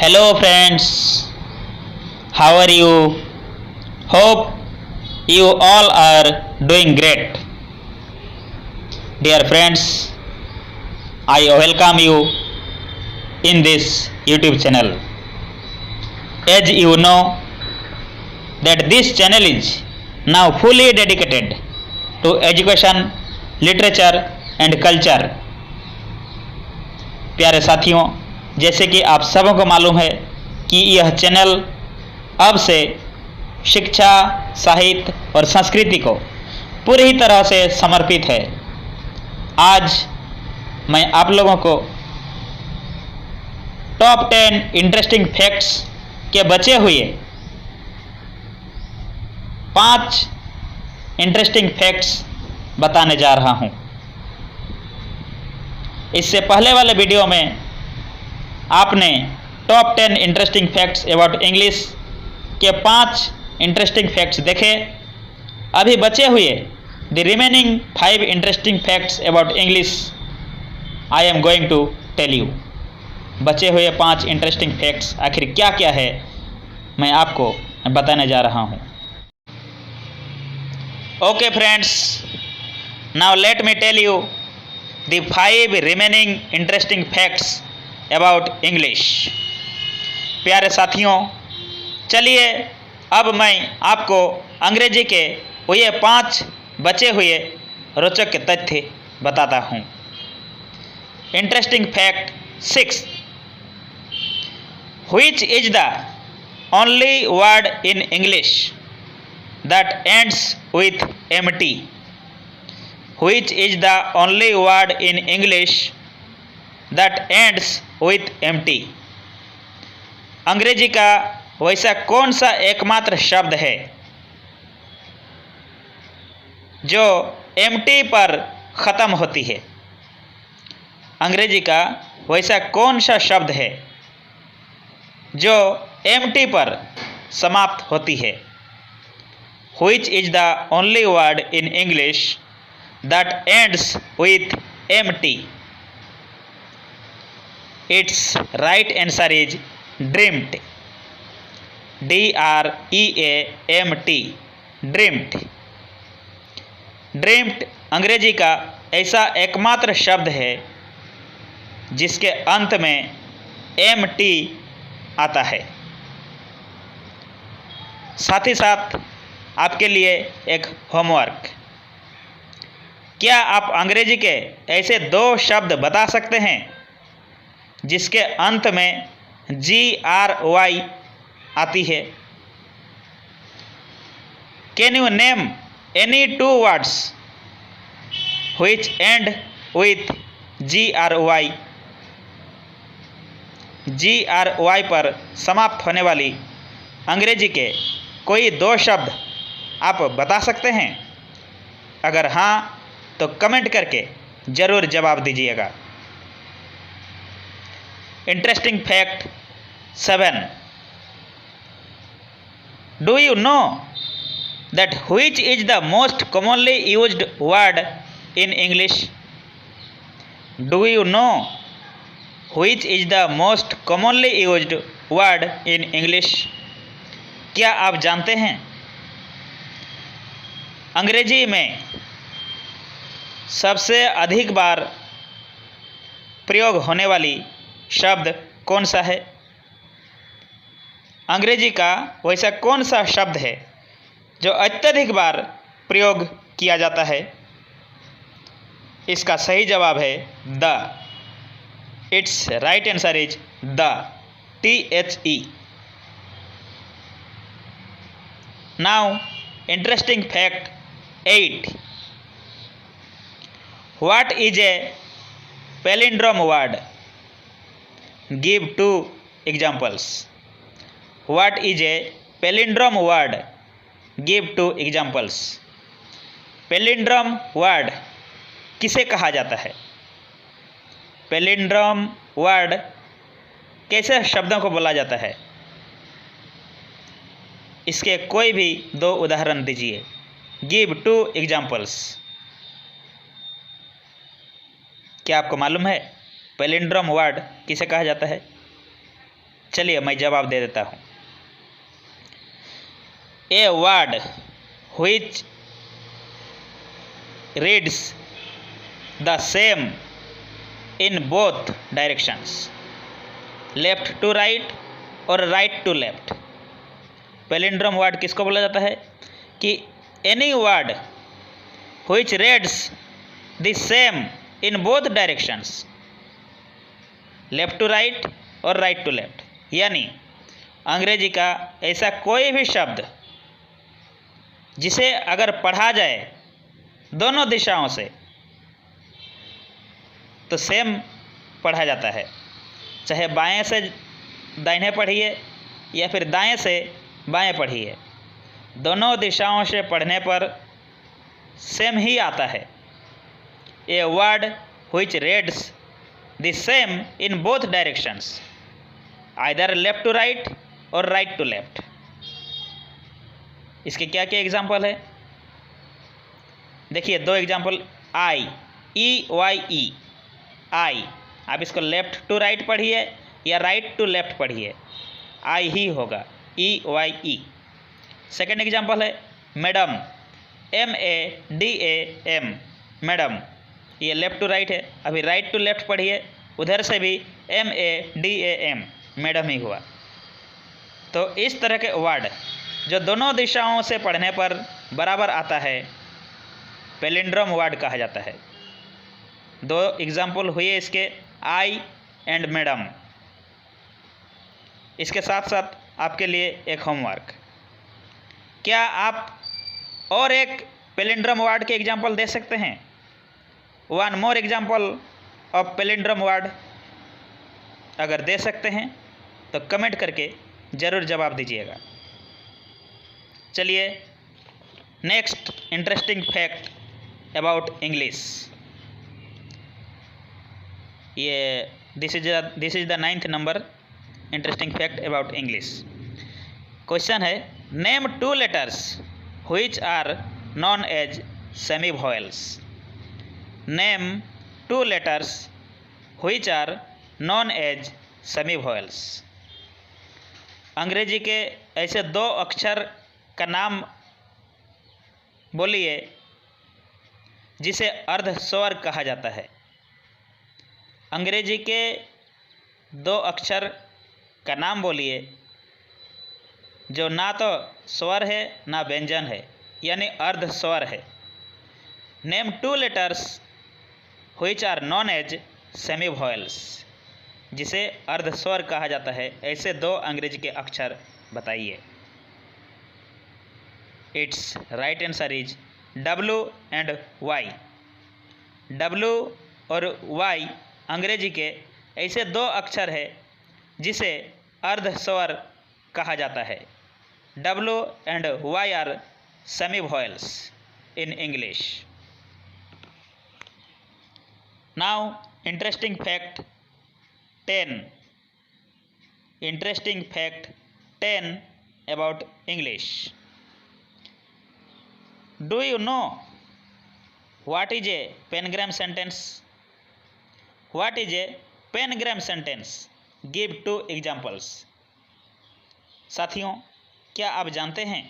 Hello friends, how are you? Hope you all are doing great. Dear friends, I welcome you in this YouTube channel. As you know that this channel is now fully dedicated to education, literature and culture. प्यारे साथियों, जैसे कि आप सबों को मालूम है कि यह चैनल अब से शिक्षा, साहित्य और संस्कृति को पूरी तरह से समर्पित है। आज मैं आप लोगों को टॉप 10 इंटरेस्टिंग फैक्ट्स के बचे हुए 5 इंटरेस्टिंग फैक्ट्स बताने जा रहा हूं। इससे पहले वाले वीडियो में आपने top 10 interesting facts about English के 5 इंटरेस्टिंग फैक्ट्स देखे। अभी बचे हुए the remaining 5 interesting facts about English I am going to tell you. बचे हुए 5 इंटरेस्टिंग फैक्ट्स आखिर क्या क्या है मैं आपको बताने जा रहा हूँ। Okay friends, now let me tell you the 5 remaining interesting facts about English। प्यारे साथियों, चलिए अब मैं आपको अंग्रेजी के ये 5 बचे हुए रोचक तथ्य बताता हूँ। Interesting fact 6, which is the only word in English that ends with mt? Which is the only word in English that ends with mt? अंग्रेजी का वैसा कौन सा एकमात्र शब्द है जो mt पर ख़त्म होती है? अंग्रेजी का वैसा कौन सा शब्द है जो mt पर समाप्त होती है? Which is the only word in English that ends with mt? Its right answer is dreamt. D-R-E-A-M-T, dreamt। dreamt अंग्रेजी का ऐसा एकमात्र शब्द है जिसके अंत में mt आता है। साथ ही साथ आपके लिए एक होमवर्क। क्या आप अंग्रेजी के ऐसे 2 शब्द बता सकते हैं जिसके अंत में GRY आती है? Can you name any 2 words which end with GRY? GRY पर समाप्त होने वाली अंग्रेजी के कोई 2 शब्द आप बता सकते हैं? अगर हाँ तो कमेंट करके ज़रूर जवाब दीजिएगा। Interesting fact 7, do you know that which is the most commonly used word in English? Do you know which is the most commonly used word in English? क्या आप जानते हैं अंग्रेजी में सबसे अधिक बार प्रयोग होने वाली शब्द कौन सा है? अंग्रेजी का वैसा कौन सा शब्द है जो अत्यधिक बार प्रयोग किया जाता है? इसका सही जवाब है the. It's right answer is the, THE। Now interesting fact 8, what is a palindrome word? Give 2 examples. What is a palindrome word? Give 2 examples. palindrome word किसे कहा जाता है? palindrome word कैसे शब्दों को बोला जाता है? इसके कोई भी 2 उदाहरण दीजिए। Give 2 examples. क्या आपको मालूम है पैलिंड्रोम वर्ड किसे कहा जाता है? चलिए मैं जवाब दे देता हूँ। A word which reads the same in both directions, left to right और right to left. Palindrome word किसको बोला जाता है? कि any word which reads the same in both directions, left to right और राइट टू लेफ्ट। यानी अंग्रेजी का ऐसा कोई भी शब्द जिसे अगर पढ़ा जाए दोनों दिशाओं से तो सेम पढ़ा जाता है, चाहे बाएं से दाहिने पढ़िए या फिर दाएं से बाएं पढ़िए, दोनों दिशाओं से पढ़ने पर सेम ही आता है। ए word which reads the same in both directions, either left to right और right to left। इसके क्या क्या एग्जाम्पल है? देखिए दो एग्जाम्पल। आई, ई वाई ई, आई। आप इसको लेफ्ट टू राइट पढ़िए या राइट टू लेफ्ट पढ़िए, आई ही होगा, E Y E. Second example है madam, M A D A M, madam. ये लेफ्ट टू राइट है, अभी राइट टू लेफ्ट पढ़िए, उधर से भी M A D A M, madam ही हुआ। तो इस तरह के वर्ड जो दोनों दिशाओं से पढ़ने पर बराबर आता है पैलिंड्रोम वर्ड कहा जाता है। दो एग्जाम्पल हुए इसके, आई एंड मैडम। इसके साथ साथ आपके लिए एक होमवर्क, क्या आप और एक पैलिंड्रोम वर्ड के एग्जाम्पल दे सकते हैं? One more example of palindrome word अगर दे सकते हैं तो कमेंट करके ज़रूर जवाब दीजिएगा। चलिए next interesting fact about English. ये this is the 9th number interesting fact about English. Question है, name two letters which are known as semi vowels। Name two letters which are known as semi vowels। अंग्रेजी के ऐसे दो अक्षर का नाम बोलिए जिसे अर्ध स्वर कहा जाता है। अंग्रेजी के दो अक्षर का नाम बोलिए जो ना तो स्वर है ना व्यंजन है, यानी अर्ध स्वर है। Name two letters which are known as semi vowels, जिसे अर्ध स्वर कहा जाता है, ऐसे दो अंग्रेजी के अक्षर बताइए। It's right answer is W and Y। W और Y अंग्रेजी के ऐसे दो अक्षर है जिसे अर्ध स्वर कहा जाता है। W and Y are semi vowels in English. Now interesting fact 10। Interesting fact 10 about English। Do you know what is a pangram sentence? What is a pangram sentence? Give 2 examples। साथियों, क्या आप जानते हैं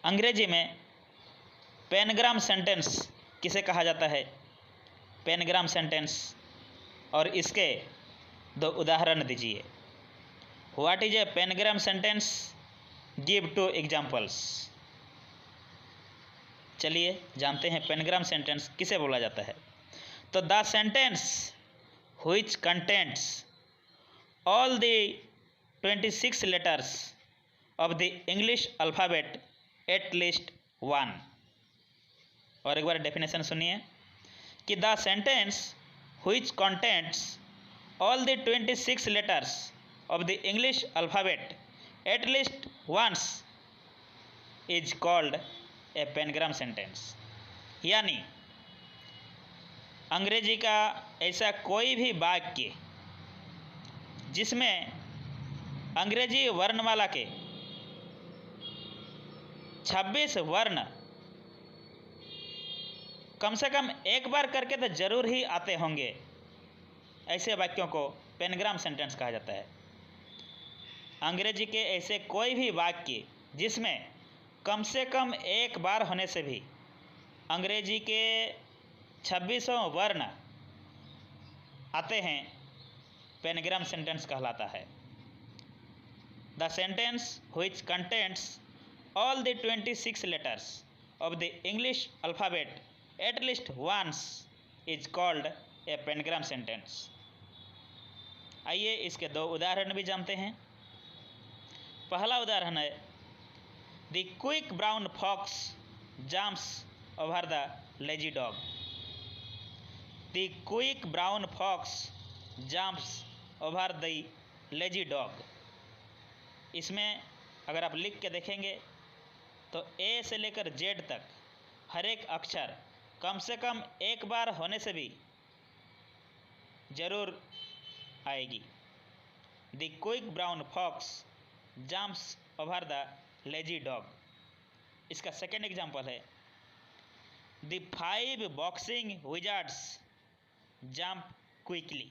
अंग्रेजी में पैनग्राम सेंटेंस किसे कहा जाता है? पैनग्राम सेंटेंस, और इसके 2 उदाहरण दीजिए। What is a pangram sentence? Give 2 examples. चलिए जानते हैं पैनग्राम सेंटेंस किसे बोला जाता है। तो the sentence which contains all the 26 letters of the English alphabet at least one। और एक बार डेफिनेशन सुनिए कि the sentence which contains all the 26 letters of the English alphabet at least once is called a pangram sentence। यानी अंग्रेजी का ऐसा कोई भी वाक्य जिसमें अंग्रेजी वर्णमाला के 26 वर्ण कम से कम एक बार करके तो जरूर ही आते होंगे, ऐसे वाक्यों को पैनग्राम सेंटेंस कहा जाता है। अंग्रेजी के ऐसे कोई भी वाक्य जिसमें कम से कम एक बार होने से भी अंग्रेजी के 26 वर्ण आते हैं, पेनग्राम सेंटेंस कहलाता है। The sentence which contains all the 26 letters of the English alphabet at least once is called a pentagram sentence। आइए इसके दो उदाहरण भी जानते हैं। पहला उदाहरण है The quick brown fox jumps over the lazy dog। The quick brown fox jumps over the lazy dog। इसमें अगर आप लिख के देखेंगे तो ए से लेकर जेड तक हर एक अक्षर कम से कम एक बार होने से भी जरूर आएगी। The quick brown fox jumps over the lazy dog. इसका सेकेंड एग्जाम्पल है the 5 boxing wizards jump quickly.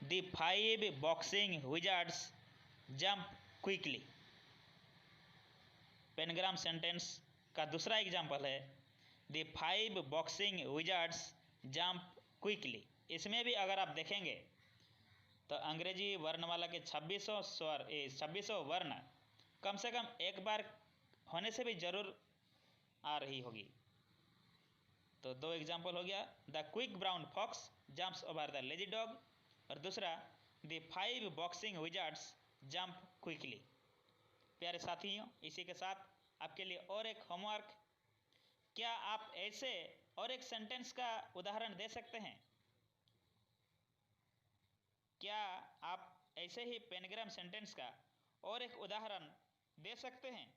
The 5 boxing wizards jump quickly. Pangram sentence का दूसरा एग्जाम्पल है the 5 boxing wizards jump quickly. इसमें भी अगर आप देखेंगे तो अंग्रेजी वर्णमाला के 26 वर्ण कम से कम एक बार होने से भी जरूर आ रही होगी। तो दो एग्जाम्पल हो गया, the quick brown fox jumps over the lazy dog और दूसरा the 5 boxing wizards jump quickly. प्यारे साथियों, इसी के साथ आपके लिए और एक होमवर्क, क्या आप ऐसे और एक सेंटेंस का उदाहरण दे सकते हैं? क्या आप ऐसे ही पेनग्राम सेंटेंस का और एक उदाहरण दे सकते हैं?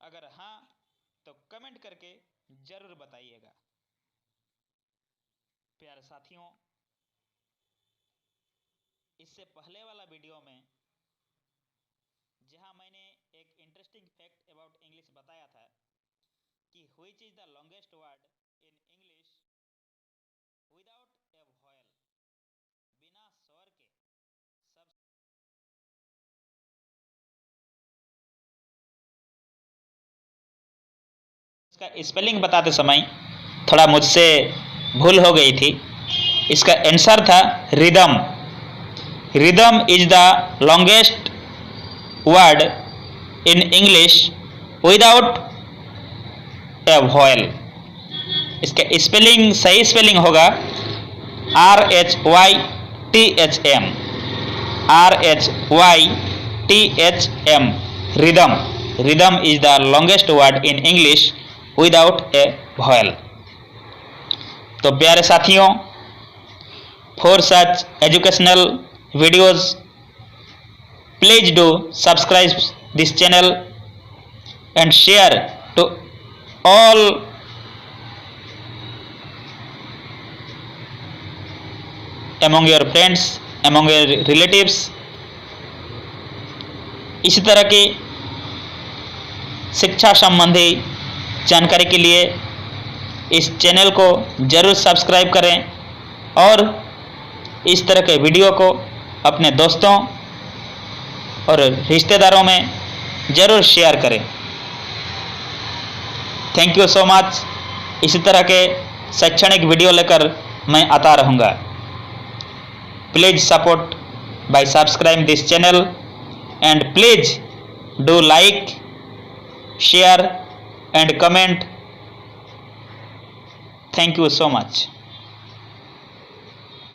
अगर हाँ तो कमेंट करके जरूर बताइएगा। प्यारे साथियों, इससे पहले वाला वीडियो में जहां मैंने एक इंटरेस्टिंग फैक्ट अबाउट इंग्लिश बताया था कि which is the longest word in English without A vial, बिना स्वर के सब इसका स्पेलिंग बताते समय थोड़ा मुझसे भूल हो गई थी। इसका आंसर था rhythm. Rhythm is the longest word in English without A vial. इसका स्पेलिंग, सही स्पेलिंग होगा RHYTHM, RHYTHM, rhythm. Rhythm is the longest word in English without A vial. तो प्यारे साथियों, for such educational videos please do subscribe this channel and share to all among your friends, among your relatives। इसी तरह की शिक्षा संबंधी जानकारी के लिए इस चैनल को जरूर सब्सक्राइब करें और इस तरह के वीडियो को अपने दोस्तों और रिश्तेदारों में ज़रूर शेयर करें। Thank you so much. इसी तरह के शैक्षणिक वीडियो लेकर मैं आता रहूँगा। Please support bye subscribe this channel and please do like, share and comment. Thank you so much.